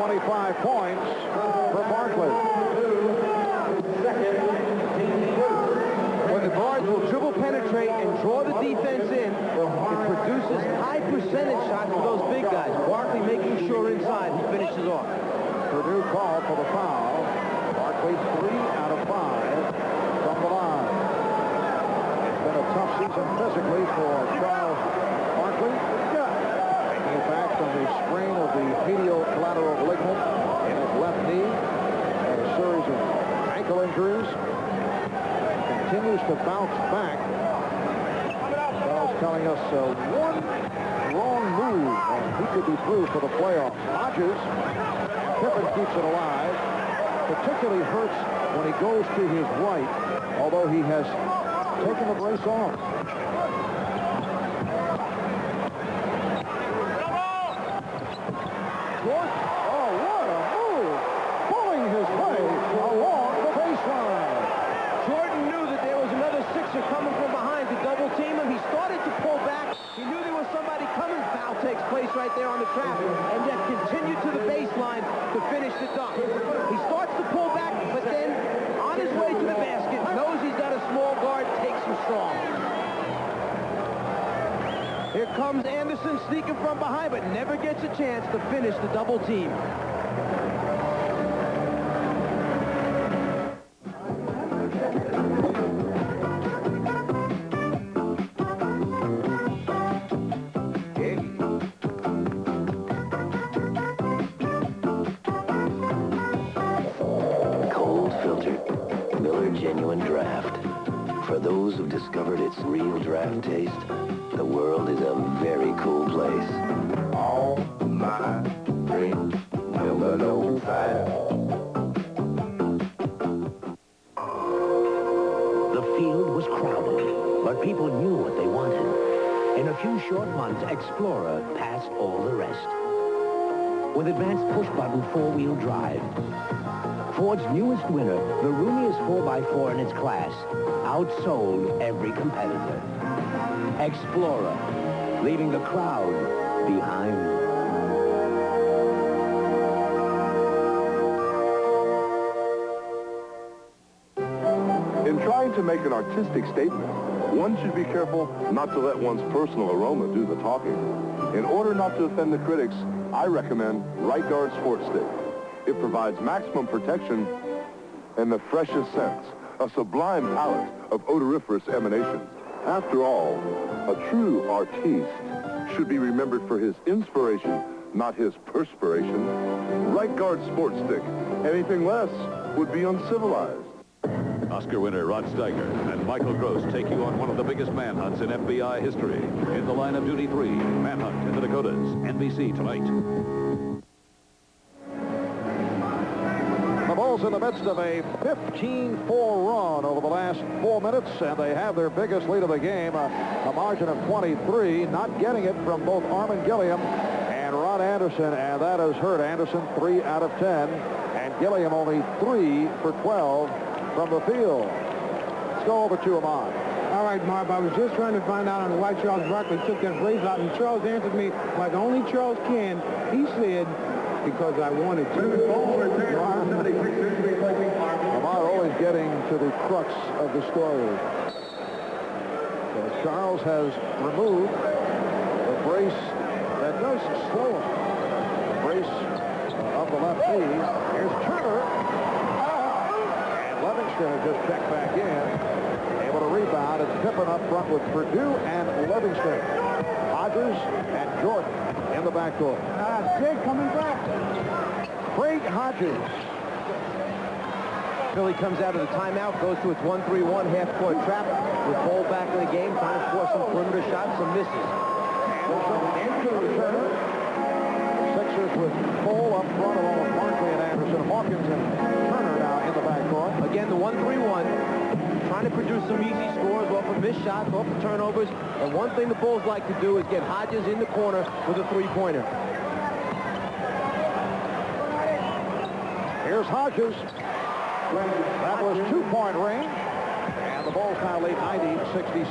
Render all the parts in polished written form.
25 points for Barkley. When the guards will dribble penetrate and draw the defense in, it produces high percentage shots for those big guys. Barkley making sure inside he finishes off. Purdue called for the foul. Barkley 3 out of 5 from the line. It's been a tough season physically for Charles Barkley. Making it back from the sprain of the medial collateral ligament in his left knee. Had a series of ankle injuries. Continues to bounce back. Charles telling us one wrong move and he could be through for the playoffs. Hodges, Pippen keeps it alive. Particularly hurts when he goes to his right, although he has taken the brace off. Jordan, oh, what a move! Pulling his way along the baseline. Jordan knew that there was another Sixer coming from behind to double team him. He started to pull back. He knew there was somebody coming. Foul takes place right there on the trap, and yet continued to the baseline to finish the dunk. He starts to pull back, but then on his way to the basket, knows he's got a small guard, takes him strong. Here comes Anderson sneaking from behind, but never gets a chance to finish the double team. Genuine Draft. For those who've discovered its real draft taste, the world is a very cool place. All my dreams will fast. The field was crowded, but people knew what they wanted. In a few short months, Explorer passed all the rest. With advanced push-button four-wheel drive, Ford's newest winner, the roomiest 4x4 in its class, outsold every competitor. Explorer, leaving the crowd behind. In trying to make an artistic statement, one should be careful not to let one's personal aroma do the talking. In order not to offend the critics, I recommend Right Guard Sport Stick. It provides maximum protection and the freshest scents, a sublime palette of odoriferous emanations. After all, a true artiste should be remembered for his inspiration, not his perspiration. Right Guard Sport Stick. Anything less would be uncivilized. Oscar winner Rod Steiger and Michael Gross take you on one of the biggest manhunts in FBI history. In the Line of Duty 3, Manhunt in the Dakotas, NBC tonight. The Bulls in the midst of a 15-4 run over the last 4 minutes, and they have their biggest lead of the game, a margin of 23, not getting it from both Armin Gilliam and Ron Anderson, and that has hurt Anderson 3 out of 10, and Gilliam only 3 for 12 from the field. Let's go over to Ahmad. All right, Marv, I was just trying to find out on why Charles Barkley took that brace out, and Charles answered me like only Charles can. He said, because I wanted to. Ahmad always getting to the crux of the story. So Charles has removed the brace that does slow him. The brace of the left knee. Here's Turner. And Livingston has just checked back in. Able to rebound. It's Pippen up front with Purdue and Livingston. Hodges and Jordan in the backcourt. Jake coming back. Craig Hodges. Philly comes out of the timeout, goes to its 1-3-1 half-court trap with Bol back in the game, trying to force some perimeter shots, some misses. Anderson into Turner. Sixers with Bol up front along with Barkley and Anderson. Hawkins and Turner now in the backcourt. Again, the 1-3-1, trying to produce some easy scores off of missed shots, off of turnovers. And one thing the Bulls like to do is get Hodges in the corner with a three-pointer. Here's Hodges. That was two-point range. And the Bulls now lead 90-67.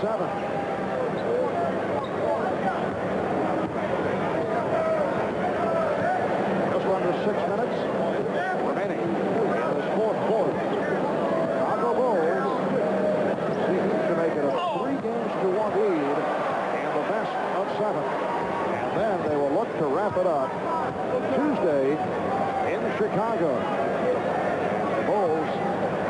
Just under 6 minutes. wrap it up Tuesday in Chicago. The Bulls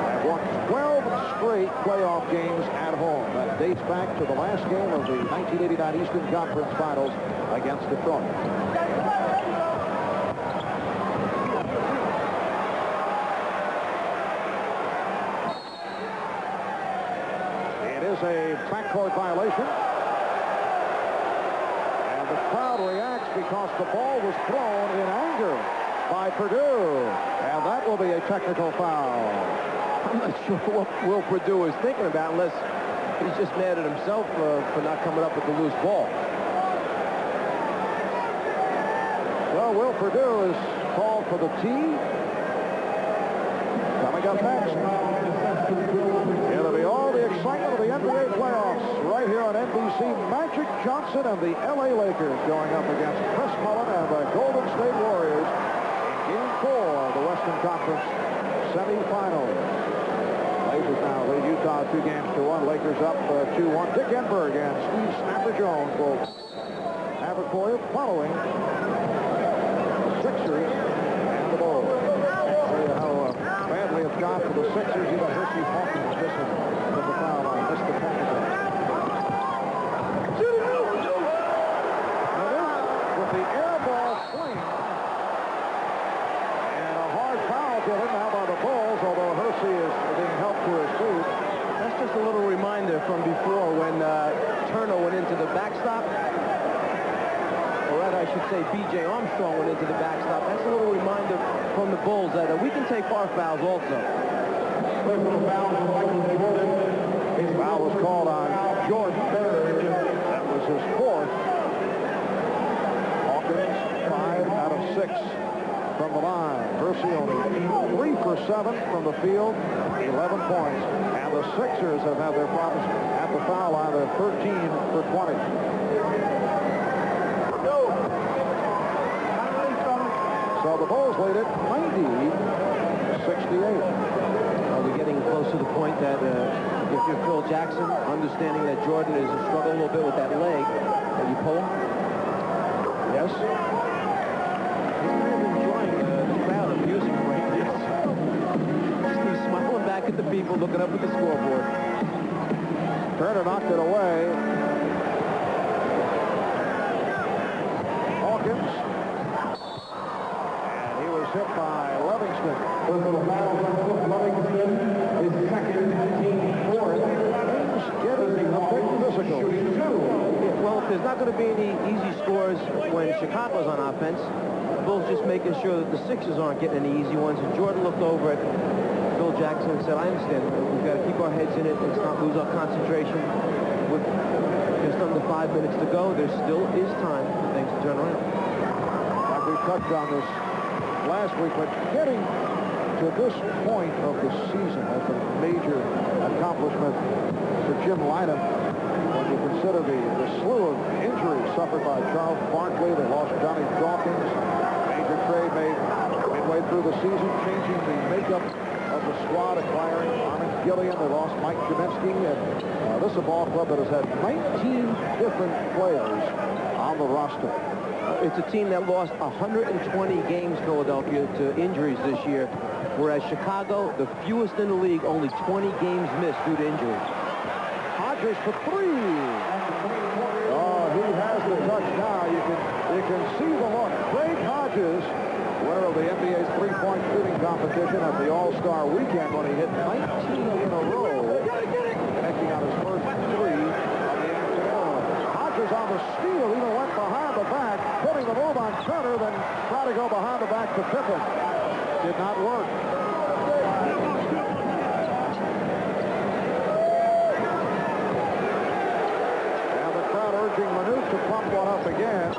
have won 12 straight playoff games at home. That dates back to the last game of the 1989 Eastern Conference Finals against Detroit. It is a backcourt violation. And the crowd reacts because the ball was thrown in anger by Perdue. And that will be a technical foul. I'm not sure what Will Perdue is thinking about unless he's just mad at himself for not coming up with the loose ball. Well, Will Perdue is called for the tee. Coming up next. It'll be all the excitement of the NBA playoffs right here on NBC. Magic Johnson and the LA Lakers going up against Chris Mullin and the Golden State Warriors in Game 4 of the Western Conference semifinals. Lakers now lead Utah 2-1. Lakers up 2-1. Dick Enberg and Steve Snapper Jones will have it for you following the Sixers and the Bulls. I'll tell you how badly it's gone for the Sixers. Even Hersey Hawkins missing from the foul line. Missed the technical. With the air ball swing and a hard foul given now by the Bulls, although Hersey is being helped to his feet. That's just a little reminder from before when Turner went into the backstop. Or rather, I should say B.J. Armstrong went into the backstop. That's a little reminder from the Bulls that we can take our fouls also. Foul was called on Jordan. That was his fourth. Hawkins, 5 out of 6 from the line. Hersey only 3 for 7 from the field, 11 points. And the Sixers have had their problems at the foul line. They're 13 for 20. So the Bulls lead it 90-68. Are we getting close to the point that if you're Phil Jackson, understanding that Jordan is struggling a little bit with that leg, that you pull him? Yes. He's kind of enjoying the crowd abusing him right now. He's smiling back at the people looking up at the scoreboard. Turner knocked it away. Hawkins. And he was hit by Livingston. Livingston is second, team fourth. Getting a big physical. Well, if there's not going to be any easy scores when Chicago's on offense, the Bulls just making sure that the Sixers aren't getting any easy ones. And Jordan looked over at Phil Jackson and said, I understand. We've got to keep our heads in it. Let's not lose our concentration. With just under 5 minutes to go, there still is time for things to turn around. Like we touched on this last week, but getting to this point of the season has been a major accomplishment for Jim Lynam. When you consider the slew of injuries suffered by Charles Barkley, they lost Johnny Dawkins. Major trade made midway through the season, changing the makeup of the squad, acquiring Armin Gillian. They lost Mike Kaminsky, and this is a ball club that has had 19 different players on the roster. It's a team that lost 120 games, Philadelphia, to injuries this year, whereas Chicago, the fewest in the league, only 20 games missed due to injury. Hodges for 3. Oh, he has the touch now. You can see the look. Craig Hodges, winner of the NBA's three-point shooting competition at the All-Star weekend when he hit 19 in a row, connecting on his first 3 of the afternoon. Hodges on the steal, even went behind the back, putting the move on Turner, then tried to go behind the back to Pippen. Did not work. And the crowd urging Manute to pump one up again.